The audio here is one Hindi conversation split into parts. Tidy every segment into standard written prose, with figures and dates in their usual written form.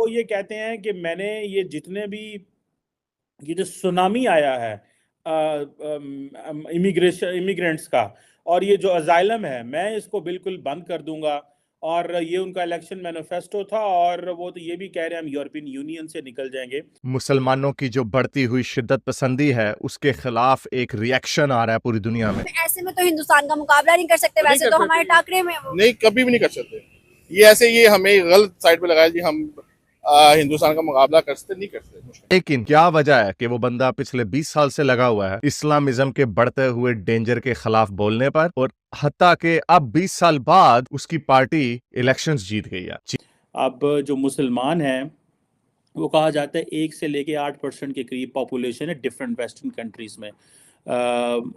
वो ये कहते हैं कि मैंने ये जितने भी ये जो सुनामी आया है इमिग्रेंट्स का, और ये जो अजाइलम है, मैं इसको बिल्कुल बंद कर दूंगा। और ये उनका इलेक्शन मैनिफेस्टो था, और वो तो ये भी कह रहे हैं हम यूरोपियन यूनियन से निकल जाएंगे। मुसलमानों की जो बढ़ती हुई शिद्दत पसंदी है उसके खिलाफ एक रिएक्शन आ रहा है पूरी दुनिया में। ऐसे में तो हिंदुस्तान का मुकाबला नहीं कर सकते, वैसे तो हमारे टाकरे में नहीं, कभी भी नहीं कर सकते। ये हमें गलत साइड पे लगाया जी, हम हिंदुस्तान का मुकाबला कर सकते नहीं कर सकते। लेकिन क्या वजह है कि वो बंदा पिछले 20 साल से लगा हुआ है इस्लामिज्म के बढ़ते हुए डेंजर के खिलाफ बोलने पर, और हत्ता के अब 20 साल बाद उसकी पार्टी इलेक्शंस जीत गई है। अब जो मुसलमान हैं, वो कहा जाता है 1 से लेके 8% के करीब पॉपुलेशन है डिफरेंट वेस्टर्न कंट्रीज में।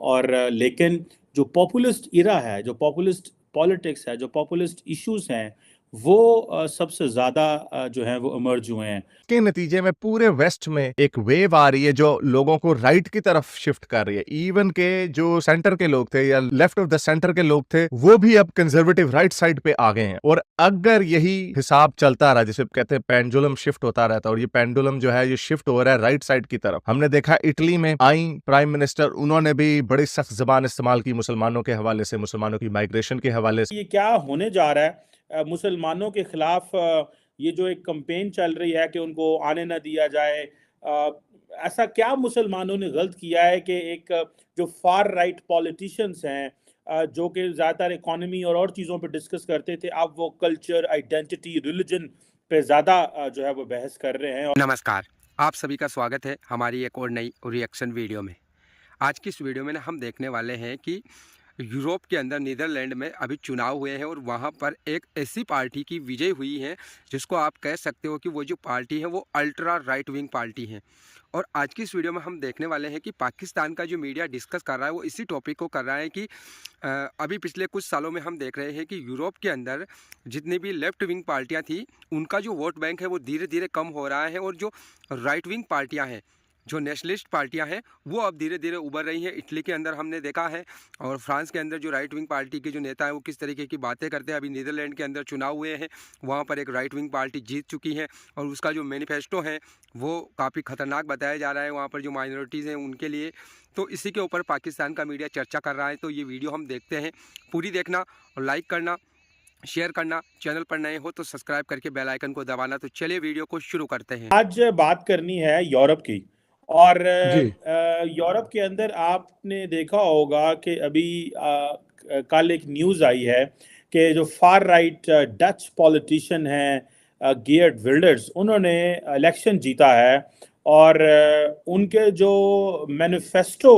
और लेकिन जो पॉपुलिस्ट इरा है, जो पॉपुलिस्ट पॉलिटिक्स है, जो पॉपुलिस्ट इश्यूज हैं, वो सबसे ज़्यादा जो है वो इमर्ज हुए हैं। के नतीजे में पूरे वेस्ट में एक वेव आ रही है जो लोगों को राइट की तरफ शिफ्ट कर रही है। इवन के जो सेंटर के लोग थे या लेफ्ट ऑफ द सेंटर के लोग थे, वो भी अब कंजर्वेटिव राइट साइड पे आ गए हैं। और अगर यही हिसाब चलता रहा, जिसे कहते हैं पेंडुलम शिफ्ट होता रहता है, और ये पेंडुलम जो है ये शिफ्ट हो रहा है राइट साइड की तरफ। हमने देखा इटली में आई प्राइम मिनिस्टर, उन्होंने भी बड़ी सख्त जबान इस्तेमाल की मुसलमानों के हवाले से, मुसलमानों की माइग्रेशन के हवाले से। ये क्या होने जा रहा है? मुसलमानों के खिलाफ ये जो एक कंपेन चल रही है कि उनको आने ना दिया जाए, ऐसा क्या मुसलमानों ने गलत किया है कि एक जो फार राइट पॉलिटिशियंस हैं, जो कि ज़्यादातर इकोनॉमी और चीज़ों पे डिस्कस करते थे, अब वो कल्चर, आइडेंटिटी, रिलीजन पे ज़्यादा जो है वो बहस कर रहे हैं। नमस्कार, आप सभी का स्वागत है हमारी एक और नई रिएक्शन वीडियो में। आज की इस वीडियो में ना हम देखने वाले हैं कि यूरोप के अंदर नीदरलैंड में अभी चुनाव हुए हैं और वहाँ पर एक ऐसी पार्टी की विजय हुई है जिसको आप कह सकते हो कि वो जो पार्टी है वो अल्ट्रा राइट विंग पार्टी है। और आज की इस वीडियो में हम देखने वाले हैं कि पाकिस्तान का जो मीडिया डिस्कस कर रहा है वो इसी टॉपिक को कर रहा है कि अभी पिछले कुछ सालों में हम देख रहे हैं कि यूरोप के अंदर जितनी भी लेफ्ट विंग पार्टियां थी उनका जो वोट बैंक है वो धीरे धीरे कम हो रहा है, और जो राइट विंग पार्टियां हैं, जो नेशनलिस्ट पार्टियां हैं, वो अब धीरे धीरे उभर रही हैं। इटली के अंदर हमने देखा है, और फ्रांस के अंदर जो राइट विंग पार्टी के जो नेता हैं वो किस तरीके की बातें करते हैं। अभी नीदरलैंड के अंदर चुनाव हुए हैं, वहाँ पर एक राइट विंग पार्टी जीत चुकी है, और उसका जो मैनिफेस्टो है वो काफ़ी खतरनाक बताया जा रहा है वहाँ पर जो माइनॉरिटीज़ हैं उनके लिए। तो इसी के ऊपर पाकिस्तान का मीडिया चर्चा कर रहा है। तो ये वीडियो हम देखते हैं, पूरी देखना और लाइक करना, शेयर करना, चैनल पर नए हो तो सब्सक्राइब करके बेल आइकन को दबाना। तो चलिए वीडियो को शुरू करते हैं। आज बात करनी है यूरोप की, और जी यूरोप के अंदर आपने देखा होगा कि अभी कल एक न्यूज़ आई है कि जो फार राइट डच पॉलिटिशियन हैं गेर्ड विल्डर्स, उन्होंने इलेक्शन जीता है, और उनके जो मैनिफेस्टो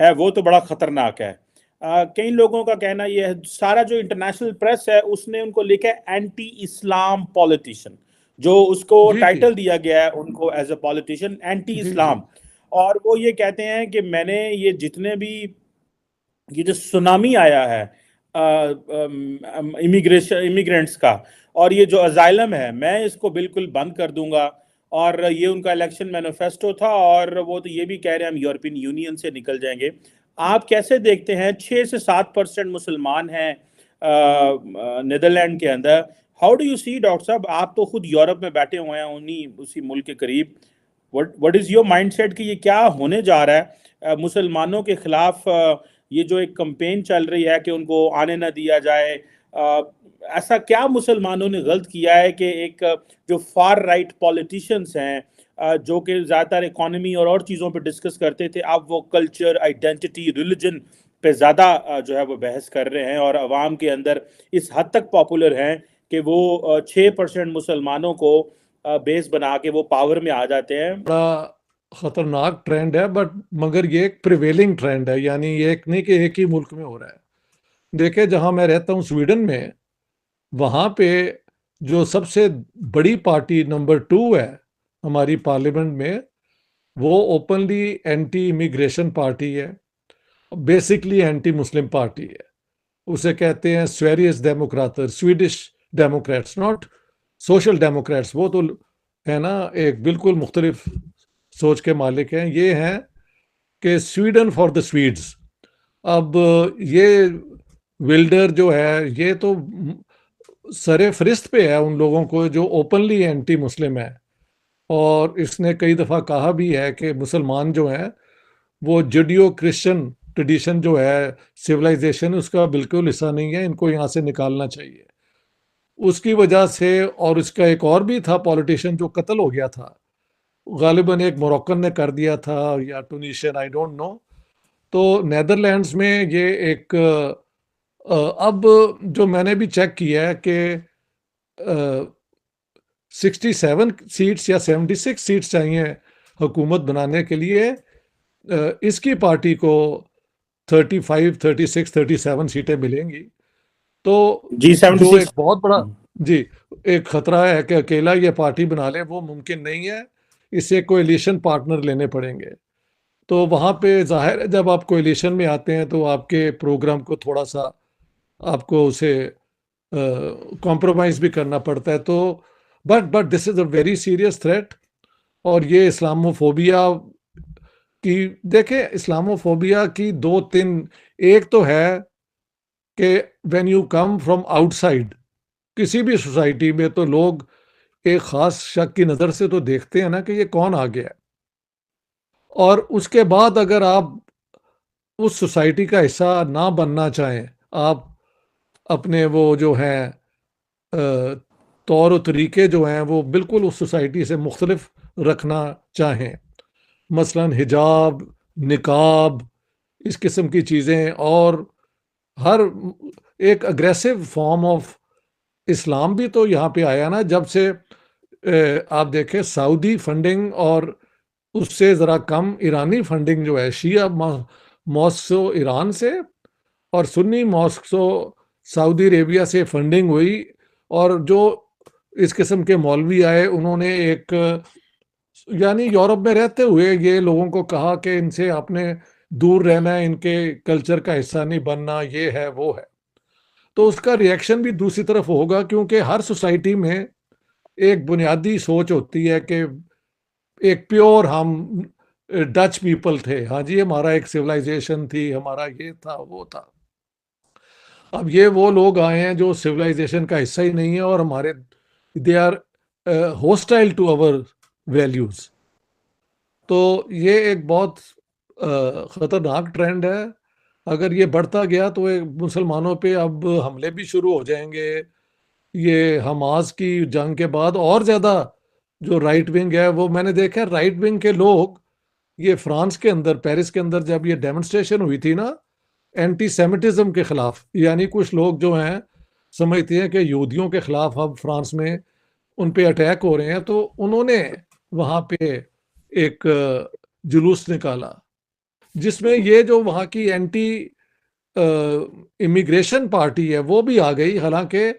है वो तो बड़ा ख़तरनाक है। कई लोगों का कहना यह है, सारा जो इंटरनेशनल प्रेस है उसने उनको लिखा है एंटी इस्लाम पॉलिटिशियन, जो उसको जी टाइटल दिया गया है उनको एज अ पॉलिटिशियन, एंटी जी जी इस्लाम। और वो ये कहते हैं कि मैंने ये जितने भी ये जो सुनामी आया है इमिग्रेंट्स का, और ये जो अजाइलम है, मैं इसको बिल्कुल बंद कर दूंगा। और ये उनका इलेक्शन मैनिफेस्टो था, और वो तो ये भी कह रहे हैं हम यूरोपियन यूनियन से निकल जाएंगे। आप कैसे देखते हैं? 6 से 7% मुसलमान हैं नीदरलैंड के अंदर। How do you see doctor साहब, आप तो खुद यूरोप में बैठे हुए हैं, उन्हीं उसी मुल्क के करीब। व्हाट इज योर माइंडसेट कि ये क्या होने जा रहा है? मुसलमानों के खिलाफ ये जो एक कंपेन चल रही है कि उनको आने ना दिया जाए, ऐसा क्या मुसलमानों ने गलत किया है कि एक जो फार राइट पॉलिटिशियंस हैं, जो कि ज़्यादातर इकोनॉमी और चीज़ों पे डिस्कस करते थे, अब वो कल्चर, आइडेंटिटी, रिलीजन पे ज़्यादा जो है वो बहस कर रहे हैं, और अवाम के अंदर इस हद तक पॉपुलर हैं कि वो 6% मुसलमानों को बेस बना के वो पावर में आ जाते हैं। बड़ा खतरनाक ट्रेंड है, बट मगर ये एक प्रिवेलिंग ट्रेंड है, यानी ये एक नहीं कि एक ही मुल्क में हो रहा है। देखे, जहां मैं रहता हूं स्वीडन में, वहां पे जो सबसे बड़ी पार्टी नंबर 2 है हमारी पार्लियामेंट में, वो ओपनली एंटी इमिग्रेशन पार्टी है, बेसिकली एंटी मुस्लिम पार्टी है। उसे कहते हैं Sverigedemokraterna, Swedish Democrats, not Social Democrats. वो तो है ना, एक बिल्कुल मुख्तलिफ सोच के मालिक हैं। ये हैं कि स्वीडन फॉर द स्वीड्स। अब ये विल्डर जो है, ये तो सरे फरिस्त पे है उन लोगों को जो ओपनली एंटी मुस्लिम है। और इसने कई दफ़ा कहा भी है कि मुसलमान जो हैं वो जुडियो क्रिश्चियन ट्रेडिशन जो है, सिविलाइजेशन, उसका बिल्कुल हिस्सा नहीं है, इनको यहाँ से निकालना चाहिए। उसकी वजह से, और इसका एक और भी था पॉलिटिशियन जो कत्ल हो गया था, गालिबन एक मोरक्कन ने कर दिया था या टूनिशियन, आई डोंट नो। तो नेदरलैंड्स में ये एक अब जो मैंने भी चेक किया है कि 67 सीट्स या 76 सीट्स चाहिए हुकूमत बनाने के लिए। इसकी पार्टी को 35, 36, 37 सीटें मिलेंगी। तो जो एक G76 बहुत बड़ा जी एक खतरा है कि अकेला ये पार्टी बना ले, वो मुमकिन नहीं है। इसे कोएलिशन पार्टनर लेने पड़ेंगे। तो वहाँ पे जाहिर है जब आप कोएलिशन में आते हैं तो आपके प्रोग्राम को थोड़ा सा आपको उसे कॉम्प्रोमाइज भी करना पड़ता है। तो but this is a very serious threat. और ये इस्लामोफोबिया की, देखें, इस्लामोफोबिया की दो तीन, एक तो है कि when you come from outside किसी भी सोसाइटी में, तो लोग एक खास शक की नज़र से तो देखते हैं ना कि ये कौन आ गया है। और उसके बाद अगर आप उस सोसाइटी का हिस्सा ना बनना चाहें, आप अपने वो जो हैं तौर और तरीके जो हैं वो बिल्कुल उस सोसाइटी से मुख्तलिफ रखना चाहें, मसलन हिजाब, निकाब, इस किस्म की चीज़ें, और हर एक अग्रेसिव फॉर्म ऑफ इस्लाम भी तो यहाँ पे आया ना जब से आप देखें सऊदी फंडिंग और उससे ज़रा कम ईरानी फंडिंग जो है, शिया मॉस्को ईरान से और सुन्नी मॉस्को सऊदी अरेबिया से फंडिंग हुई। और जो इस किस्म के मौलवी आए, उन्होंने एक, यानी यूरोप में रहते हुए ये लोगों को कहा कि इनसे आपने दूर रहना है, इनके कल्चर का हिस्सा नहीं बनना, ये है वो है। तो उसका रिएक्शन भी दूसरी तरफ होगा, क्योंकि हर सोसाइटी में एक बुनियादी सोच होती है कि एक प्योर हम डच पीपल थे, हाँ जी, हमारा एक सिविलाइजेशन थी, हमारा ये था वो था। अब ये वो लोग आए हैं जो सिविलाइजेशन का हिस्सा ही नहीं है और हमारे, they are hostile to our values. तो ये एक बहुत खतरनाक ट्रेंड है। अगर ये बढ़ता गया तो एक मुसलमानों पे अब हमले भी शुरू हो जाएंगे। ये हमास की जंग के बाद और ज़्यादा जो राइट विंग है, वो मैंने देखा राइट विंग के लोग, ये फ्रांस के अंदर, पेरिस के अंदर जब ये डेमोन्स्ट्रेशन हुई थी ना एंटी सेमिटिज्म के खिलाफ, यानी कुछ लोग जो हैं समझते हैं कि यहूदियों के खिलाफ अब फ्रांस में उन पे अटैक हो रहे हैं, तो उन्होंने वहाँ पे एक जुलूस निकाला जिसमें ये जो वहाँ की एंटी इमिग्रेशन पार्टी है वो भी आ गई। हालांकि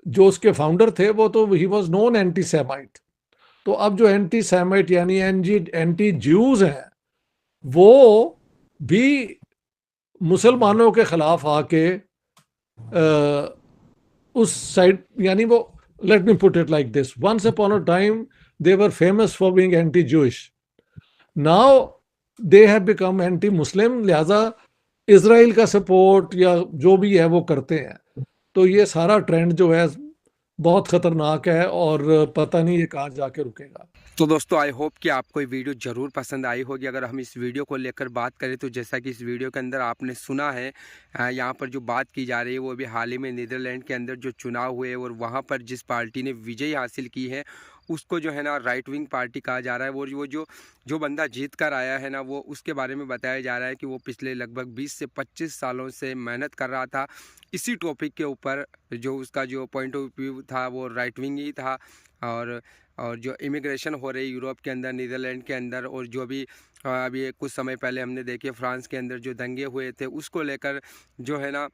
जो उसके फाउंडर थे वो तो he was non anti Semite. तो अब जो एंटी सेमाइट यानी एंटी ज्यूज हैं, वो भी मुसलमानों के खिलाफ आके उस साइड, यानी वो, let me put it like this, once upon a time they were famous for being anti Jewish, now they have become anti Muslim. लिहाजा इसराइल का सपोर्ट या जो भी है वो करते हैं। तो ये सारा ट्रेंड जो है बहुत खतरनाक है और पता नहीं ये कहाँ जाके रुकेगा। तो दोस्तों, आई होप कि आपको ये वीडियो ज़रूर पसंद आई होगी। अगर हम इस वीडियो को लेकर बात करें तो जैसा कि इस वीडियो के अंदर आपने सुना है, यहाँ पर जो बात की जा रही है वो अभी हाल ही में नीदरलैंड के अंदर जो चुनाव हुए और वहाँ पर जिस पार्टी ने विजय हासिल की है उसको जो है ना राइट विंग पार्टी कहा जा रहा है। और वो जो बंदा जीत कर आया है ना, वो उसके बारे में बताया जा रहा है कि वो पिछले लगभग 20 से 25 सालों से मेहनत कर रहा था इसी टॉपिक के ऊपर। जो उसका जो पॉइंट ऑफ व्यू था वो राइट विंग ही था। और जो इमिग्रेशन हो रही यूरोप के अंदर, नीदरलैंड के अंदर, और जो भी अभी कुछ समय पहले हमने देखे फ्रांस के अंदर जो दंगे हुए थे, उसको लेकर जो है ना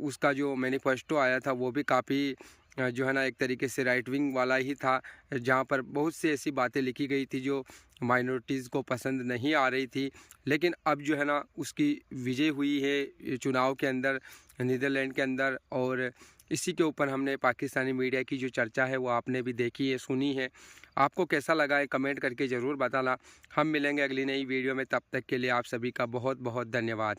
उसका जो मैनिफेस्टो आया था वो भी काफ़ी जो है ना एक तरीके से राइट विंग वाला ही था, जहाँ पर बहुत सी ऐसी बातें लिखी गई थी जो माइनॉरिटीज़ को पसंद नहीं आ रही थी। लेकिन अब जो है ना उसकी विजय हुई है चुनाव के अंदर नीदरलैंड के अंदर। और इसी के ऊपर हमने पाकिस्तानी मीडिया की जो चर्चा है वो आपने भी देखी है, सुनी है। आपको कैसा लगा है कमेंट करके ज़रूर बताना। हम मिलेंगे अगली नई वीडियो में, तब तक के लिए आप सभी का बहुत बहुत धन्यवाद।